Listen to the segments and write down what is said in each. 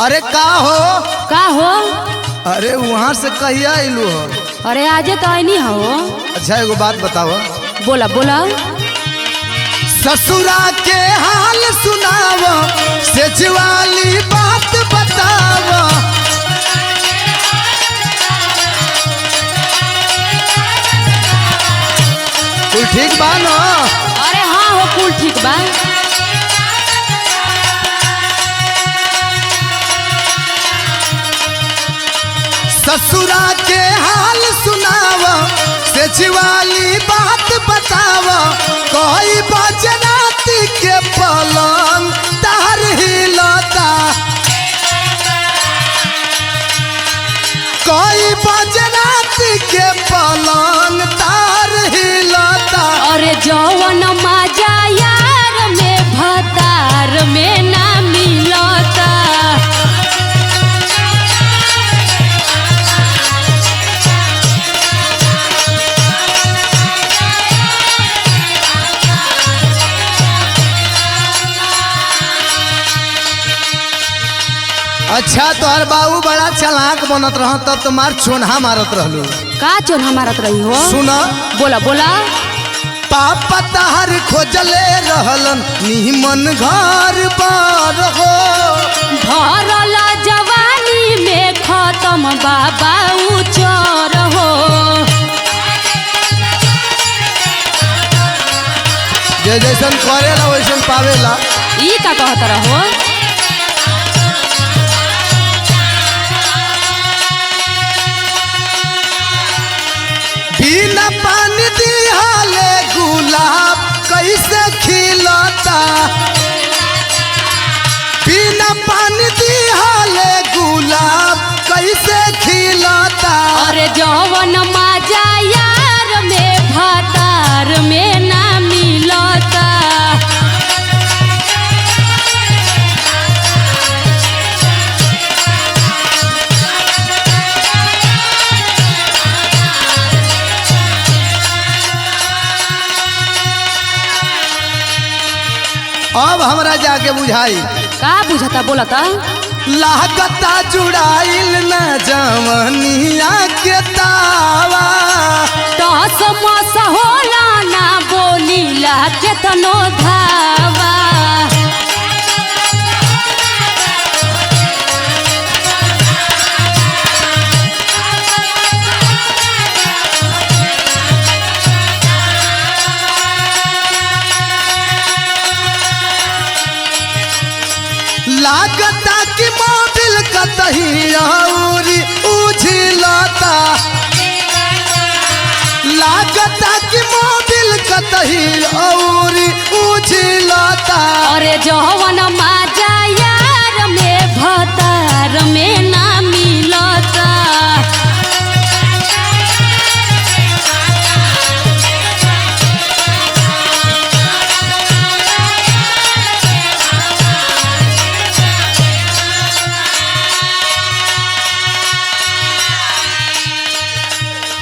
अरे का हो? अरे वहाँ से कहिया आइलू हो? अरे आजे तो आई नहीं हो। अच्छा एगो बात बताओ। बोला बोला। ससुरा के हाल सुनाव, सेजवाली बात बताव। कुल ठीक बा न? अरे हाँ हो, कुल ठीक बा। ससुरा के हाल सुनाव, सेजवाली बात बताव। कोई बजनाती के पलंग तार हिलता, कोई बजनाती के पलंग तार हिलता। अरे जौवन मजा यार में भतार में ना मिलता। अच्छा तोहर बाबू बड़ा चालाक बनत रह, तब तुम्हार चोन्हा मारत रहलू। का चोन्हा मारत रही हो? सुना। बोला बोला। पापा तहर खोजले रहलन निमन घर पर हो। भरल जवानी में खत्म बाबा उचर हो। जे जैसन करेला वैसन पावेला। ई का कहत रहो? बिना पानी दिहाले गुलाब कैसे खिलता, बिना पानी दिहाले गुलाब कैसे खिलता। अरे जौवन मजा यार में भतार में ना मिलता। अब हमरा जाके बुझाई। का बुझता? बोलता। लागता जुड़ाइल न जवनिया के तावा। टस मस होला ना बोलीला केतनो धावा। लागता कि मोबिल कतही औरी उझिलता, लागता कि मोबिल कतही औरी उझिलता। अरे जौवन मजा यार में भतार में ना मिलता।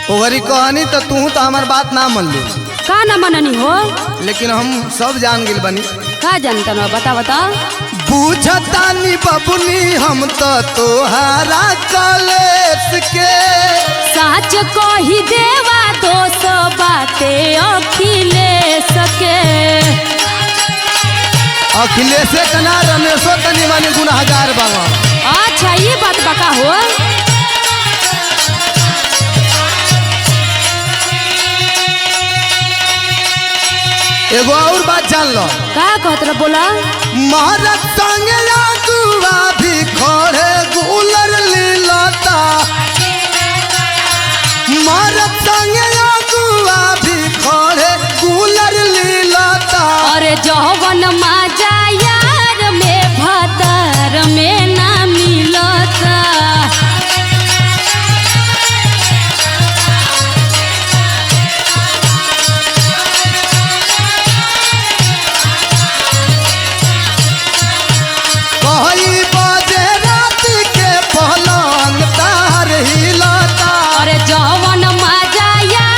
ओहरी कहानी तो तू तो हमार बात ना मान ली, का ना मननी हो? लेकिन हम सब जान गिल बनी। का जानता न? बता बता। बुझतानी बबुनी हम तो तोहारा कलेस के। साच कही देवा दोष बाते अखिलेश के। अखिलेश कना रमेशो तनी मानी गुनाहगार बाबा। अच्छा ये बात बका हो। एगो और बात जान लो। का कहत रह? बोला। महाराज संगे आगुआ भी खड़े गुलर लीलता, महाराज संगे आगुआ भी खड़े गुलर लीलता। अरे जौवन मजा यार में भतार में ना मिलता। कही बजे रात के पलंग तार हिलता। अरे जौवन मजा यार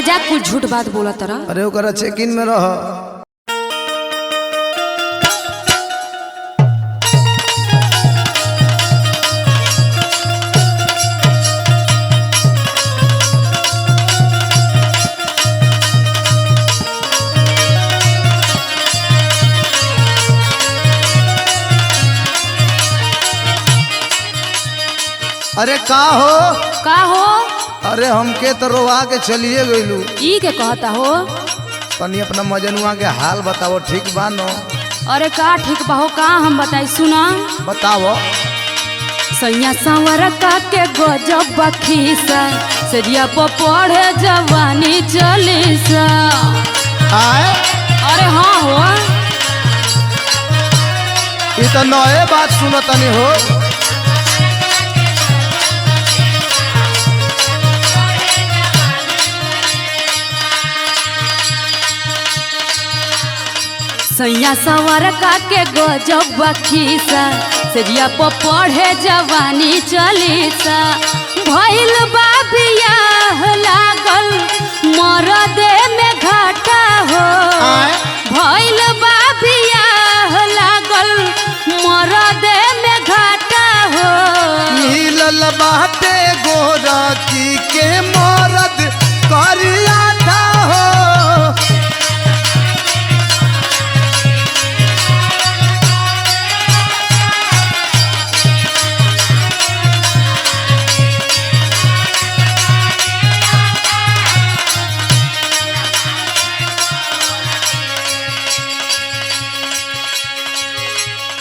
जा कुछ झूठ बात बोला तरह। अरे ओकरा चेकिन में रह। अरे का हो? अरे हमके तो रोवा के चलिए गइलू। ई के कहता हो? तनी अपना मजनुआ के हाल बताओ, ठीक बा नो? अरे का ठीक बा हो, का हम बताई सुना। बताओ। सैया संवर का के गजब बखीसा सरिया पर पढ़े जवानी चलीसा। आए? अरे हाँ हो। ये तो नए बात सुनो तनी हो। सैया संवर का के गजब बखीसा सरिया पर पढ़े जवानी चलीसा। भइल बा बियाह लागल मरदे में घाटा हो। भइल बा बियाह लागल मरदे में घाटा हो। मिलल बाटे गोरखी के मरद करिया था हो।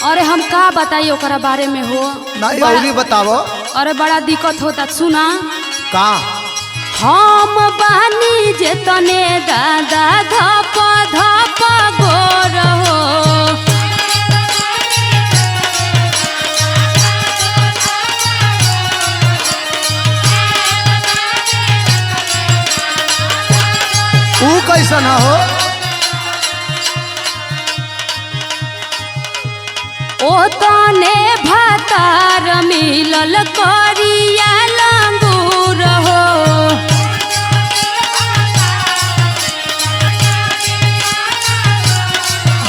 अरे हम का बताई ओकरा बारे में हो। नहीं औरी बताओ। अरे बड़ा दिक्कत होता सुना। का? हम बानी जे तने दादा धप धप गोर हो। ऊ कैसन हो? ओ तने भातार मिलल करिया लंगूर हो।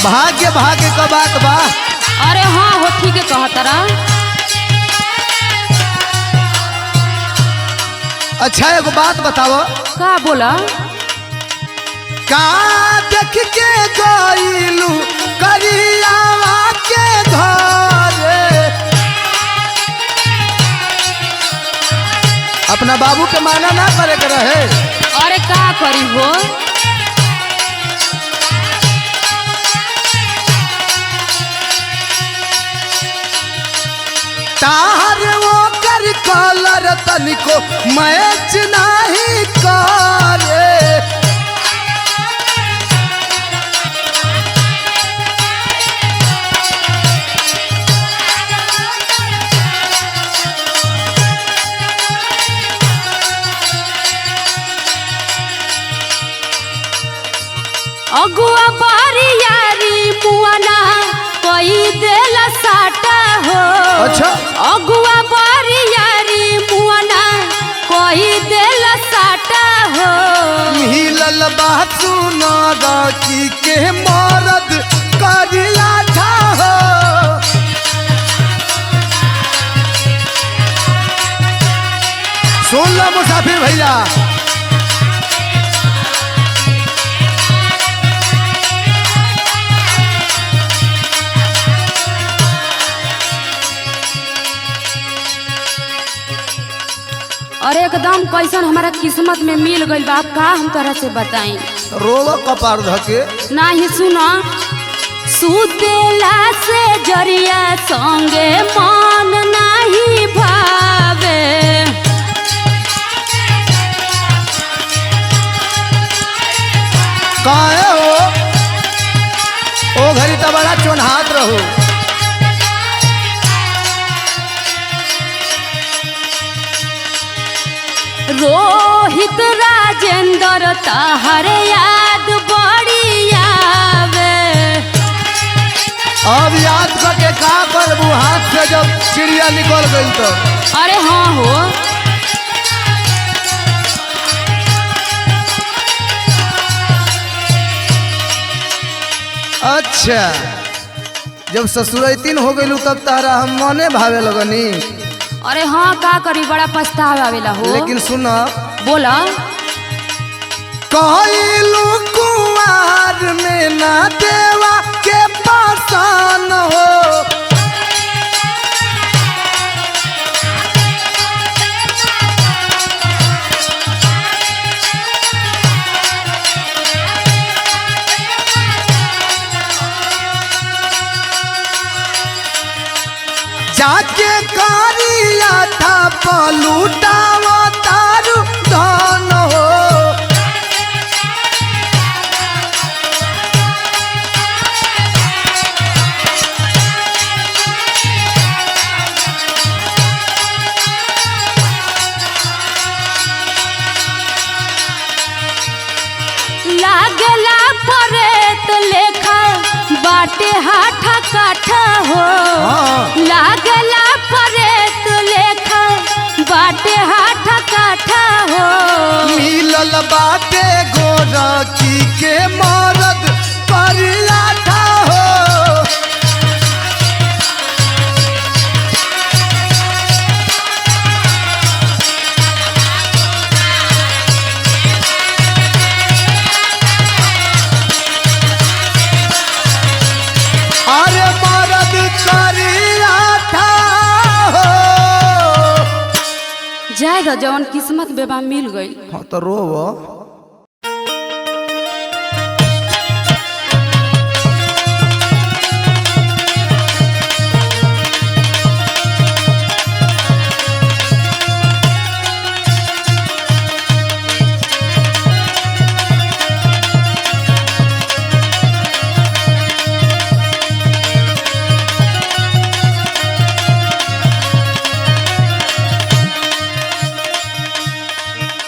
भाग्य भाग्य का बात बा। अरे हाँ हो, ठीक है कहतरा। अच्छा एगो बात बताओ। का बोला? का देख के गइलू करियावा के घरे। अपना बाबू के माना ना करे के रहे। अरे का करी हो? तार वो कर कलर तनिको मैच नहीं करे। अगुआ बारियारी मुआना कोई देला साटा हो। अच्छा। अगुआ बारियारी मुआना कोई देला साटा हो। मिलल बात सुना राखी के मरद करिया था हो। सुन लो मुसाफिर भैया। अरे एकदम कैसन हमारा किस्मत में मिल गइल बा। का हम तरह से बताई? रोवा कपार धके। नाही सुना। सुतेला से जरिया संगे मन नाही भावे। काहे हो? ओ घरी तो बड़ा चोन्हात रहू। रोहित राजेंद्र तहर याद बड़ी आवे। अब याद करके का करबू? हाथ से जब चिड़िया निकल गई तो। अरे हाँ हो। अच्छा, जब ससुरैतीन हो गइलू तब तारा हम मने भावे लगनी। अरे हाँ, का करी, बड़ा पछतावा आवेला हो। लेकिन सुन, बोला। कहलू कुंवार में ना देवा के पासान हो। जाके कारिया था पलूटावा तारू धन हो। लागला परेत लेखा बाटे हाथा काठा हो। लागला परेत लेखा बाटे हाथा काठा हो। मिलल बाटे गोरखी के मरद करिया था हो। अरे मरद करिया था हो। जायदा जवन किस्मत बेबा मिल गई। हाँ तो रोव।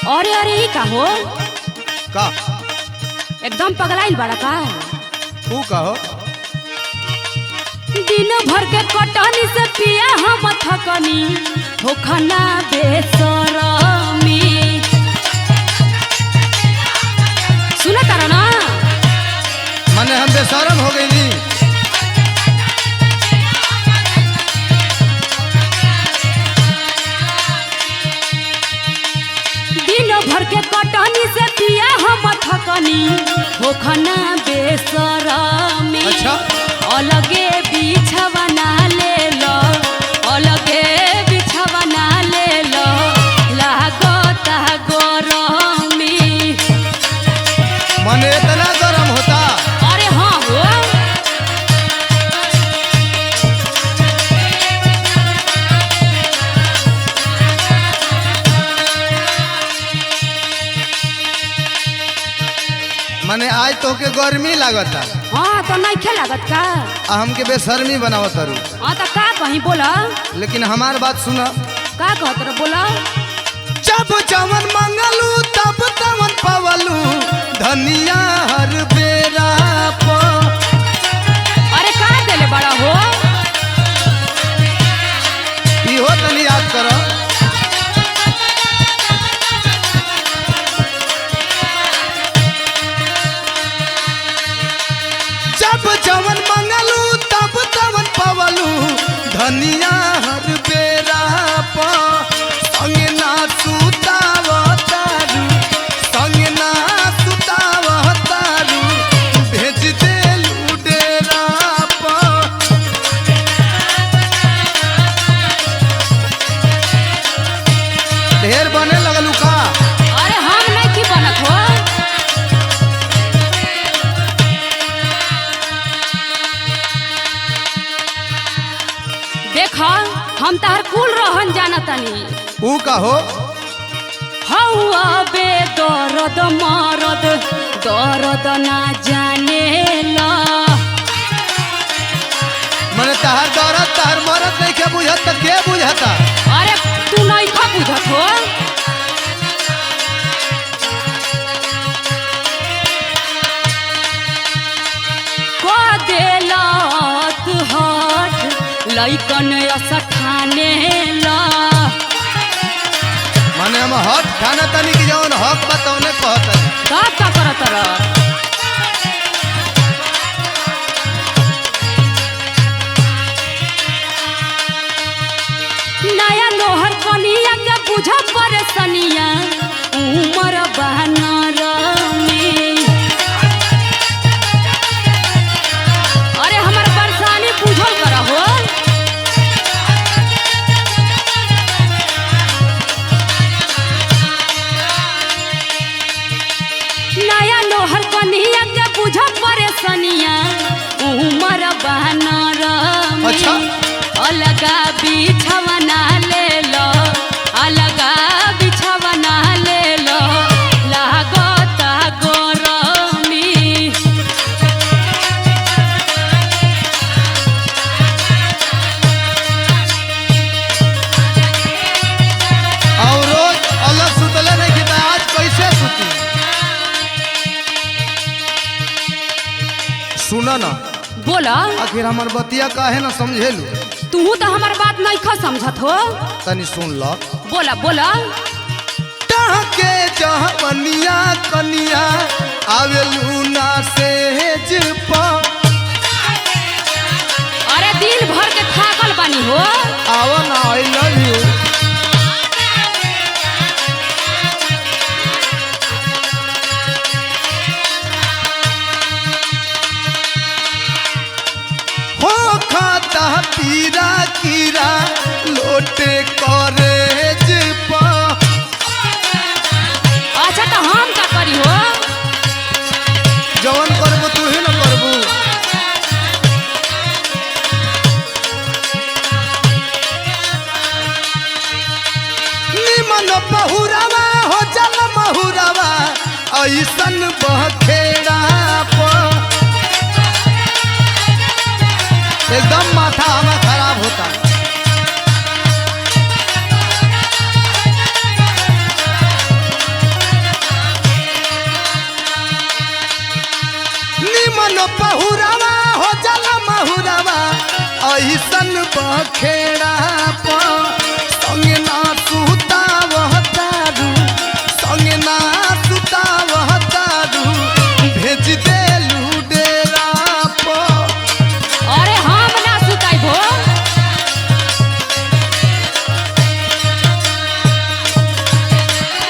अरे अरे ई का हो, का एकदम पगलाइल बड़ा का। तू कहो। दिन भर के कटनी से पिया हम थकनी होखना बेसरमी। सुना तारा ना, मने हम बेशरम हो गई नी। दिन भर के कटनी से पिया हम थकनी होखना बेसरमी। अच्छा, अलगे बिछवना ले लो, अलगे बिछवना ले लो, लागता गरमी। मने इतना गरम होता। अरे हाँ हो। मने आज तो के गर्मी लागता। हाँ तो नहीं खे लागत का। आ हमके बेशर्मी बनावत तारू। हाँ तो का कहीं बोला। लेकिन हमार बात सुना। का कहत रह, बोला। जब जवन मंगलू तब तवन पवलू धनिया हर बेरा प। अरे का देले बड़ा हो। इहो तनी याद करो। जब जवन मंगलू तब तवन पवलू धनिया हर बेरा प। संग ना सुताव तारू, संग ना सुताव तारू, भेज देलू डेरा प। ढेर बने लगलू का। अरे हम नहीं की बनत हो। देखा, हम तार कुल रहन जानतनी। ऊ का हो। हौआ बे दर्द मरद दर्द ना जाने ला। मने तहार दौरत तहार मरत नहीं के बुझत त के बुझता। अरे तू नहीं खा बुझत हो। को देलत हट लइकन असठाने ला। माने हम हक खाना तनी की जौन हक बताउने कहत। का करत रह। अलगा बिछवना ले लो, अलगा बिछवना ले लो, लागता गरमी। और रोज अलग सुतले नहीं कि आज कैसे सुती? सुना ना, बोला आखिर हमार बतिया काहे ना समझेलू? तू तो हमार बात नहीं खा समझत हो। तनी सुन लो। बोला बोला के जहवनिया कनिया आवेलू ना सेज पा। अरे दिन भर के थाकल बानी हो। आवा ना, आई लव यू। हो खाता पीरा कीरा लोटे कॉलेज पा। अच्छा तो हम का करी हो? जवन करबू तू ही ना करबू। निमन बहुरावा हो जल महुरावा ऐसन बखेड़ा प। एकदम माथा हमें खराब होता। निमन बहुरावा हो जल महुरावा ऐसन बखेड़ा प। संगे ना सुतावह तारू, संगे ना सुतावह तारू, भेज देलू डेरा प। अरे हम ना सुताई भो।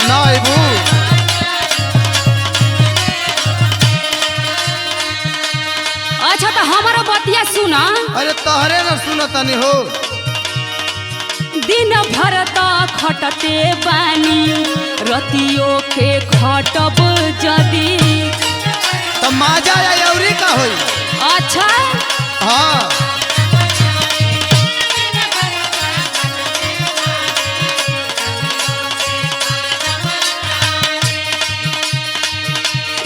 ना अबू। अच्छा तो हमारा बतिया सुना। अरे तोहरे ना सुनतनी हो। दिन भर तो खटते बानी, रतियो के खटब जदी। तो माजा या यौरी का होई? अच्छा हाँ।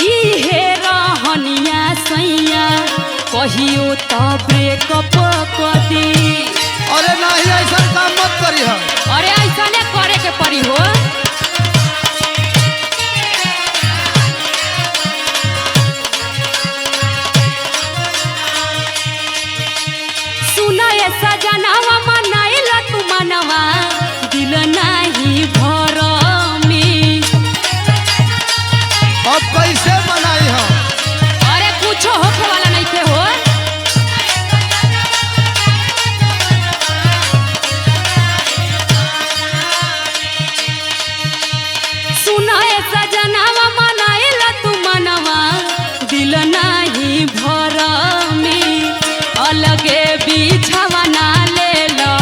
इहे रहनिया सैया कहियो तो ब्रेकअप कर दी। अरे नहीं, ऐसा काम मत करी हम। अरे ऐसा ने करे के पड़ी हो। सुना ऐसा जनावा मनाइला तू मनवा, दिल नहीं भरमी। अब कैसे बनाई हम? अरे कुछो होखे वाला नहीं थे हो। सुना ऐसा जनावा मनाइला तू मनवा, दिल नहीं भरमी। अलगे बिछवना ले लो,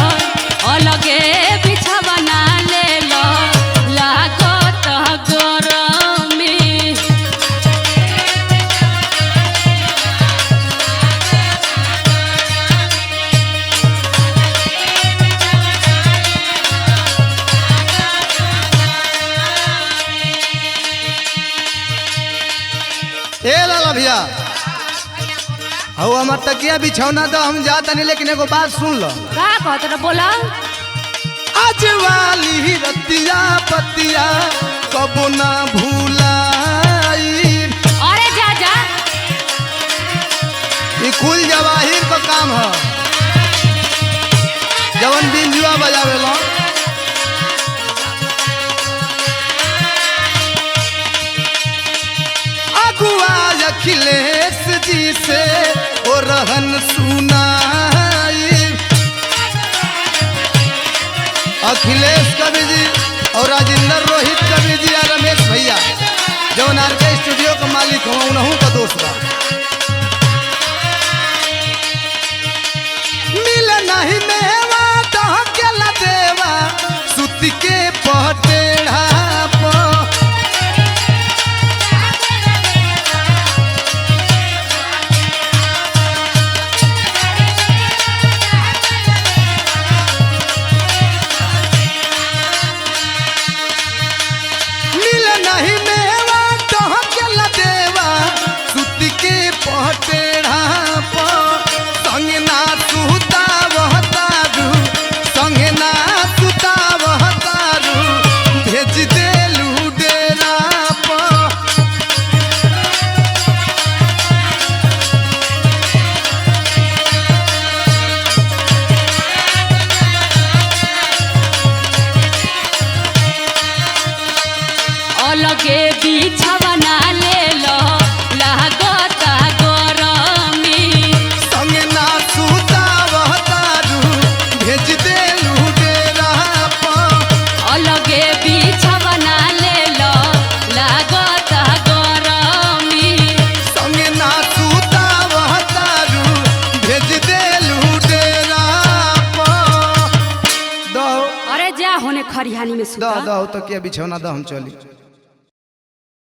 अलगे बिछवना ले लो, लागत गरमी। ए लाला भैया, हो हमार तकिया बिछौना तो हम जाता नहीं, लेकिन एगो बात सुन लो। का कहत रहा? बोला आज वाली रतिया पतिया कबो ना भूलाई। अरे जा जा। ये कुल जवाहिर का काम है, जवन बिंजुआ बजावेला। अगुआ अखिलेश जी से ओ रहन सुनाई। अखिलेश कवि जी और राजेंद्र रोहित कवि जी और रमेश भैया जौन आरके स्टूडियो का मालिक हो, उनहू का दोस्त बा। मिल नहीं मेवा डहकेला देवा सुत के पटेढ़ा प। खरिहानी में दह सुता दह तो क्या बिछौना दह हम चली